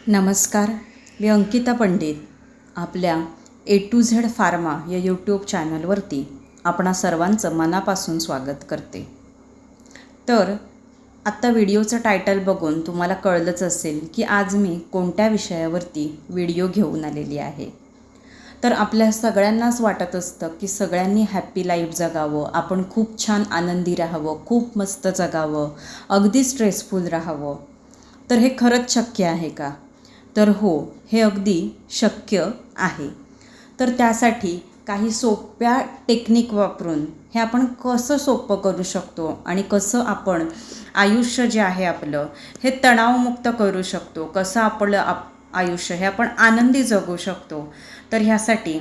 नमस्कार. मी अंकिता पंडित आपल्या ए to Z pharma या यूट्यूब चॅनलवरती आपणा सर्वांचं मनापासून स्वागत करते. तर आत्ता व्हिडिओचं टायटल बघून तुम्हाला कळलंच असेल की आज मी कोणत्या विषयावरती व्हिडिओ घेऊन आलेली आहे. तर आपल्या सगळ्यांनाच वाटत असतं की सगळ्यांनी हॅप्पी लाईफ जगावं, आपण खूप छान आनंदी राहावं, खूप मस्त जगावं, अगदी स्ट्रेसफुल राहावं. तर हे खरंच शक्य आहे का? तर हो, हे अगदी शक्य आहे. तर त्यासाठी काही सोप्या टेक्निक वापरून हे आपण कसं सोपं करू शकतो आणि कसं आपण आयुष्य जे आहे आपलं हे तणावमुक्त करू शकतो, कसं आपलं आयुष्य हे आपण आनंदी जगू शकतो. तर ह्यासाठी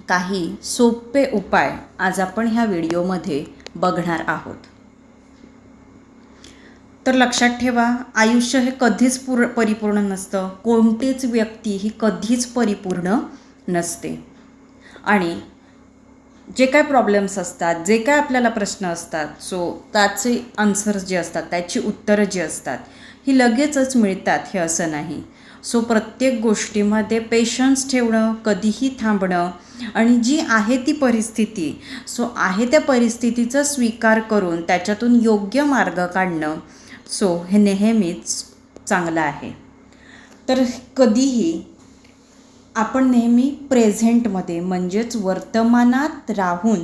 काही सोपे उपाय आज आपण ह्या व्हिडिओमध्ये बघणार आहोत. तर लक्षात ठेवा, आयुष्य हे कधीच परिपूर्ण नसतं. कोणतीच व्यक्ती ही कधीच परिपूर्ण नसते. आणि जे काय प्रॉब्लेम्स असतात, जे काय आपल्याला प्रश्न असतात, त्याचे आन्सर्स जे असतात, त्याची उत्तरं जी असतात ही लगेचच मिळतात हे असं नाही. प्रत्येक गोष्टीमध्ये पेशन्स ठेवणं, कधीही थांबणं आणि जी आहे ती परिस्थिती आहे त्या परिस्थितीचा स्वीकार करून त्याच्यातून योग्य मार्ग काढणं हे नेहमीच चांगलं आहे. तर कधीही आपण नेहमी प्रेझेंटमध्ये म्हणजेच वर्तमानात राहून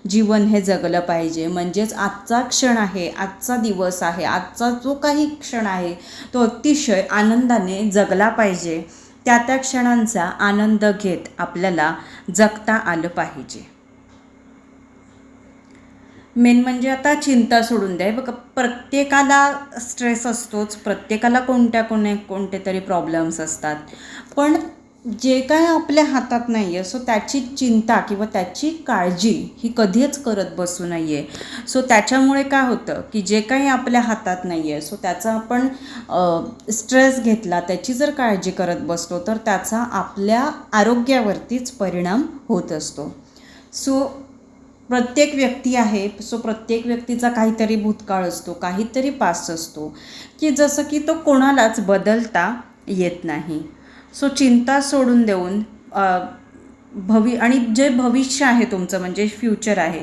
जीवन हे जगलं पाहिजे. म्हणजेच आजचा क्षण आहे, आजचा दिवस आहे, आजचा जो काही क्षण आहे तो अतिशय आनंदाने जगला पाहिजे. त्या क्षणांचा आनंद घेत आपल्याला जगता आलं पाहिजे. मेन म्हणजे आता चिंता सोडून द्या. बघा, प्रत्येकाला स्ट्रेस असतोच, प्रत्येकाला कोणते तरी प्रॉब्लेम्स असतात. पण जे काय आपल्या हातात नाही आहे त्याची चिंता किंवा त्याची काळजी ही कधीच करत बसू नये. त्याच्यामुळे काय होतं की जे काही आपल्या हातात नाही आहे त्याचा आपण स्ट्रेस घेतला, त्याची जर काळजी करत बसलो तर त्याचा आपल्या आरोग्यावरतीच परिणाम होत असतो. प्रत्येक व्यक्ती आहे प्रत्येक व्यक्तीचा काहीतरी भूतकाळ असतो, काहीतरी पास्ट असतो की जसं की तो कोणालाच बदलता येत नाही. चिंता सोडून देऊन आणि जे भविष्य आहे तुमचं म्हणजे फ्युचर आहे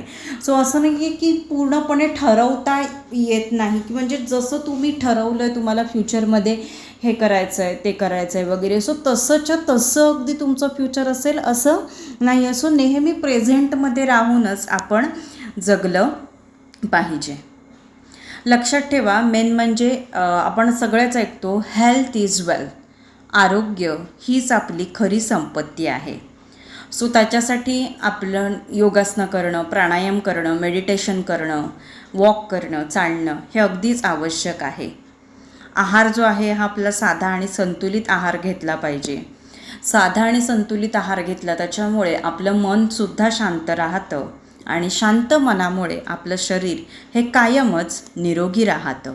असं नाही आहे की पूर्णपणे ठरवता येत नाही की म्हणजे जसं तुम्ही ठरवलं आहे तुम्हाला फ्युचरमध्ये हे करायचं आहे, ते करायचं आहे वगैरे तसंच्या तसं अगदी तुमचं फ्युचर असेल असं नाही. नेहमी प्रेझेंटमध्ये राहूनच आपण जगलं पाहिजे. लक्षात ठेवा, मेन म्हणजे आपण सगळेच ऐकतो हेल्थ इज वेल्थ. आरोग्य हीच आपली खरी संपत्ती आहे. त्याच्यासाठी आपलं योगासनं करणं, प्राणायाम करणं, मेडिटेशन करणं, वॉक करणं, चालणं हे अगदीच आवश्यक आहे. आहार जो आहे हा आपला साधा आणि संतुलित आहार घेतला पाहिजे. साधा आणि संतुलित आहार घेतला त्याच्यामुळे आपलं मनसुद्धा शांत राहतं आणि शांत मनामुळे आपलं शरीर हे कायमच निरोगी राहतं.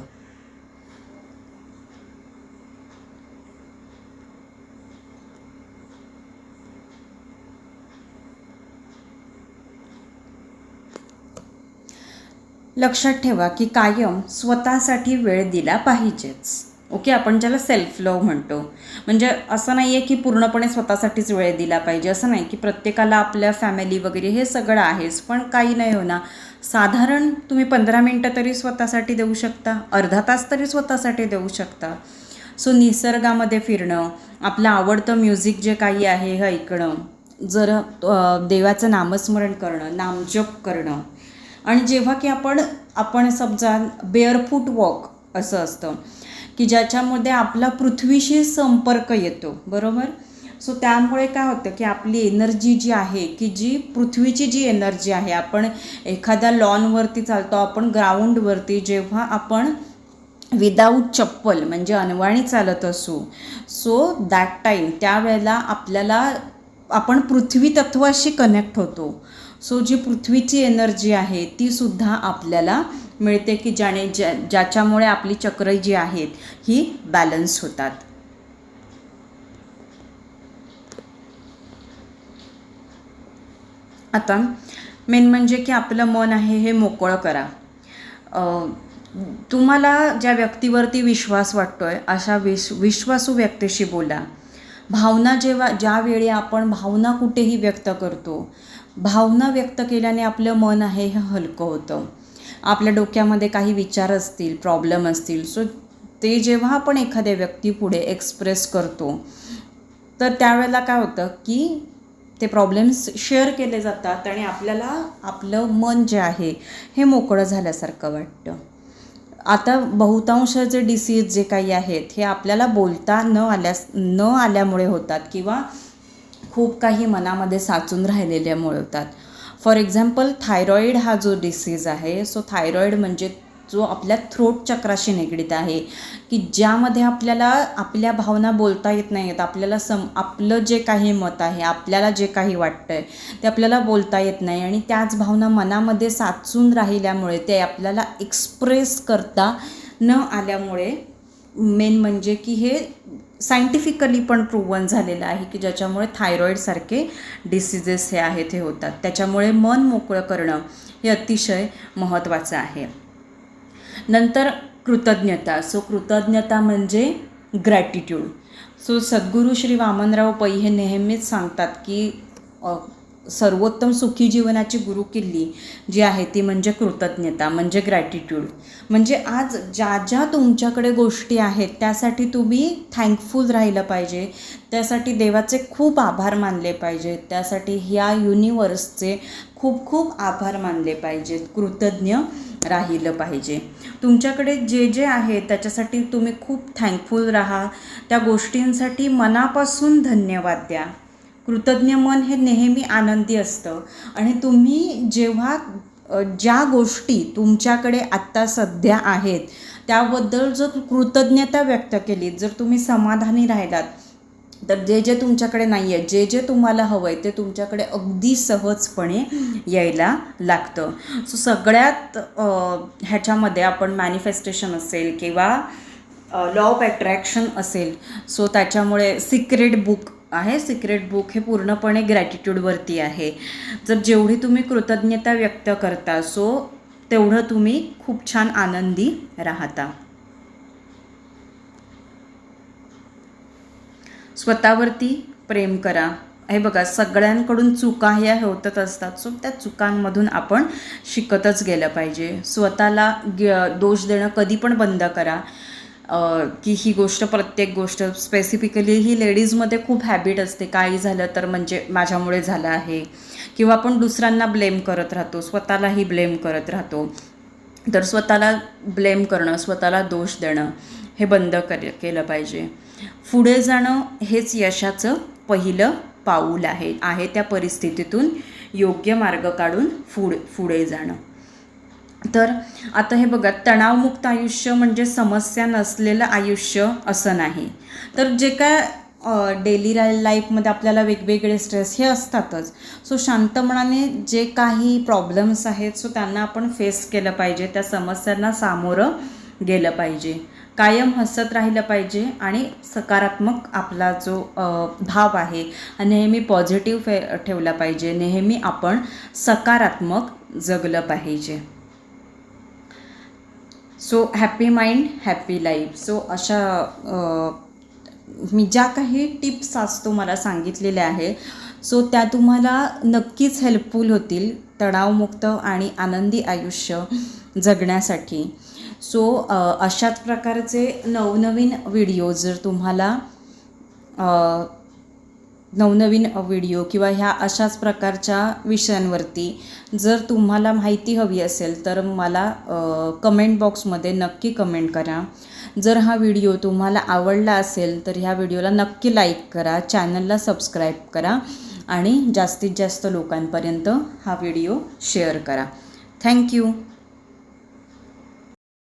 लक्षात ठेवा की कायम स्वतःसाठी वेळ दिला पाहिजेच. ओके, आपण ज्याला सेल्फ लव्ह म्हणतो. म्हणजे असं नाही आहे की पूर्णपणे स्वतःसाठीच वेळ दिला पाहिजे, असं नाही की प्रत्येकाला आपल्या फॅमिली वगैरे हे सगळं आहेच, पण काही नाही होणार. साधारण तुम्ही 15 मिनटं तरी स्वतःसाठी देऊ शकता, अर्धा तास तरी स्वतःसाठी देऊ शकता. निसर्गामध्ये फिरणं, आपलं आवडतं म्युझिक जे काही आहे हे ऐकणं, जर देवाचं नामस्मरण करणं, नामजप करणं. आणि जेव्हा की आपण समजा बेअरफूट वॉक असं असतं की ज्याच्यामध्ये आपला पृथ्वीशी संपर्क येतो, बरोबर. त्यामुळे काय होतं की आपली एनर्जी जी आहे की जी पृथ्वीची जी एनर्जी आहे, आपण एखाद्या लॉनवरती चालतो, आपण ग्राउंडवरती जेव्हा आपण विदाऊट चप्पल म्हणजे अनवाणी चालत असू दॅट टाईम त्यावेळेला आपण पृथ्वी तत्वाशी कनेक्ट होतो. जी पृथ्वीची एनर्जी आहे ती सुद्धा आपल्याला मिळते की ज्याच्यामुळे आपली चक्र जी आहेत ही बॅलन्स होतात. आता मेन म्हणजे की आपलं मन आहे हे मोकळं करा. तुम्हाला ज्या व्यक्तीवरती विश्वास वाटतो आहे अशा विश्वासू व्यक्तीशी बोला. भावना ज्यावेळी आपण भावना कुठेही व्यक्त करतो, भावना व्यक्त केल्याने आपलं मन आहे हे हलकं होतं. आपल्या डोक्यामध्ये काही विचार असतील, प्रॉब्लेम असतील, सो ते जेव्हा आपण एखाद्या व्यक्तीपुढे एक्सप्रेस करतो तर त्यावेळेला काय होतं की ते प्रॉब्लेम्स शेअर केले जातात आणि आपल्याला आपलं मन जे आहे हे मोकळं झाल्यासारखं वाटतं. आता बहुतांश डिसीज जे काही आहेत हे आपल्याला बोलता न आल्यामुळे होतात किंवा खूप काही मनामध्ये साचून राहिलेल्यामुळे होतात. फॉर एक्झाम्पल थायरॉईड हा जो डिसीज आहे, सो थायरॉईड म्हणजे जो आपल्या थ्रोट चक्राशी निगडीत आहे की ज्यामध्ये आपल्याला आपल्या भावना बोलता येत नाही आहेत. आपल्याला आपलं जे काही मत आहे, आपल्याला जे काही वाटतं आहे ते आपल्याला बोलता येत नाही आणि त्याच भावना मनामध्ये साचून राहिल्यामुळे ते आपल्याला एक्सप्रेस करता न आल्यामुळे, मेन म्हणजे की हे सायंटिफिकली पण प्रूव्हन झालेलं आहे की ज्याच्यामुळे थायरॉईडसारखे डिसीजेस हे आहेत हे होतात. त्याच्यामुळे मन मोकळं करणं हे अतिशय महत्त्वाचं आहे. नंतर कृतज्ञता. सो कृतज्ञता म्हणजे ग्रॅटिट्यूड. सो सद्गुरू श्री वामनराव पै हे नेहमीच सांगतात की सर्वोत्तम सुखी जीवनाची गुरुकिल्ली जी आहे ती म्हणजे कृतज्ञता, म्हणजे ग्रॅटिट्यूड. म्हणजे आज ज्या तुमच्याकडे गोष्टी आहेत त्यासाठी तुम्ही थँकफुल राहिलं पाहिजे, त्यासाठी देवाचे खूप आभार मानले पाहिजेत, त्यासाठी ह्या युनिवर्सचे खूप खूप आभार मानले पाहिजेत, कृतज्ञ राहिलं पाहिजे. तुमच्याकडे जे आहे त्याच्यासाठी तुम्ही खूप थँकफुल राहा, त्या गोष्टींसाठी मनापासून धन्यवाद द्या. कृतज्ञ मन हे नेहमी आनंदी असतं आणि तुम्ही जेव्हा ज्या गोष्टी तुमच्याकडे आत्ता सध्या आहेत त्याबद्दल जर कृतज्ञता व्यक्त केली, जर तुम्ही समाधानी राहिलात, तर जे तुमच्याकडे नाही आहे, जे तुम्हाला हवं आहे ते तुमच्याकडे अगदी सहजपणे यायला लागतं. सो सगळ्यात ह्याच्यामध्ये आपण मॅनिफेस्टेशन असेल किंवा लॉ ऑफ अट्रॅक्शन असेल, सो त्याच्यामुळे सिक्रेट बुक आहे. सिक्रेट बुक हे पूर्णपणे ग्रॅटिट्यूडवरती आहे. जर जेवढी तुम्ही कृतज्ञता व्यक्त करता सो तेवढं तुम्ही खूप छान आनंदी राहता. स्वतःवरती प्रेम करा. हे बघा, सगळ्यांकडून चुका ह्या होतच असतात, सो त्या चुकांमधून आपण शिकतच गेलं पाहिजे. स्वतःला दोष देणं कधी पण बंद करा की ही गोष्ट, प्रत्येक गोष्ट स्पेसिफिकली ही लेडीजमध्ये खूप हॅबिट असते, काही झालं तर म्हणजे माझ्यामुळे झालं आहे, किंवा आपण दुसऱ्यांना ब्लेम करत राहतो, स्वतःलाही ब्लेम करत राहतो. तर स्वतःला ब्लेम करणं, स्वतःला दोष देणं हे बंद केलं पाहिजे. पुढे जाणं हेच यशाचं पहिलं पाऊल आहे त्या परिस्थितीतून योग्य मार्ग काढून पुढे जाणं. तर आता हे बघा, तणावमुक्त आयुष्य म्हणजे समस्या नसलेलं आयुष्य असं नाही. तर जे काय डेली लाईफमध्ये आपल्याला वेगवेगळे स्ट्रेस हे असतातच, सो शांतपणाने जे काही प्रॉब्लेम्स आहेत सो त्यांना आपण फेस केलं पाहिजे, त्या समस्यांना सामोरं गेलं पाहिजे, कायम हसत राहिलं पाहिजे आणि सकारात्मक आपला जो भाव आहे नेहमी पॉझिटिव्ह ठेवला पाहिजे, नेहमी आपण सकारात्मक जगलं पाहिजे. So happy mind happy life. So अशा मी ज्या काही टिप्स आज तुम्हाला सांगितलेल्या आहे सो त्या तुम्हाला नक्कीच हेल्पफुल होतील तणावमुक्त आणि आनंदी आयुष्य जगण्यासाठी. सो अशाच प्रकारचे नवनवीन व्हिडिओ जर तुम्हाला नवनवीन व्हिडिओ किंवा ह्या अशाच प्रकारच्या विषयांवरती जर तुम्हाला माहिती हवी असेल तर मला कमेंट बॉक्समध्ये नक्की कमेंट करा. जर हा व्हिडिओ तुम्हाला आवडला असेल तर ह्या व्हिडिओला नक्की लाईक करा, चॅनलला सबस्क्राईब करा आणि जास्तीत जास्त लोकांपर्यंत हा व्हिडिओ शेअर करा. थँक्यू.